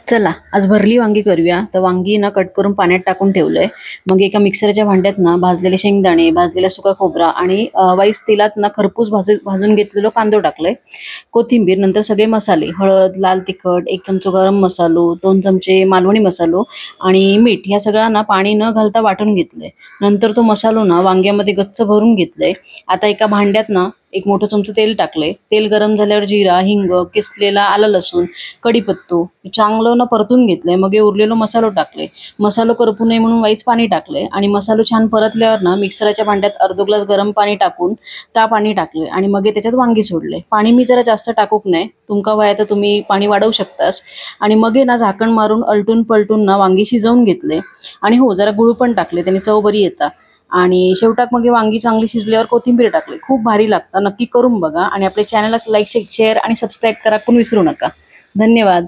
चला आज भरली वांगी करूया। तर वांगी ना कट करून पाण्यात टाकून ठेवलंय। मग एका मिक्सरच्या भांड्यात ना भाजलेले शेंगदाणे, भाजलेला सुका खोबरा आणि वाईस तेलात ना खरपूस भाजून घेतलेलो कांदो टाकलंय, कोथिंबीर, नंतर सगळे मसाले, हळद, लाल तिखट, 1 चमचो गरम मसालो, 2 चमचे मालवणी मसालो आणि मीठ ह्या सगळा ना पाणी न घालता वाटून घेतलंय। नंतर तो मसालो ना वांग्यामध्ये गच्च भरून घेतलंय। आता एका भांड्यात ना 1 मोठं चमचं तेल टाकलंय। तेल गरम झाल्यावर जिरा, हिंग, किसलेला आलं लसूण, कढीपत्तो चांगलं ना परतून घेतलंय। मग हे उरलेलो मसालो टाकले। मसालो करपू नये म्हणून वाईच पाणी टाकलंय आणि मसालो छान परतल्यावर ना मिक्सरच्या भांड्यात अर्धो ग्लास गरम पाणी टाकून त्या पाणी टाकले आणि मग त्याच्यात वांगी सोडले। पाणी मी जरा जास्त टाकूक नाही, तुमका वया तर तुम्ही पाणी वाढवू शकतास। आणि मग ना झाकण मारून अलटून पलटून ना वांगी शिजवून घेतले आणि हो जरा गुळ पण टाकले, त्याने चव बरी येता। आणि शेवटाक मग वांगी चांगली शिजल्यावर कोथिंबीर टाकली। खूप भारी लागतं, नक्की करून बघा आणि आपल्या चॅनलला लाईक, शेअर आणि सबस्क्राईब करा पण विसरू नका। धन्यवाद।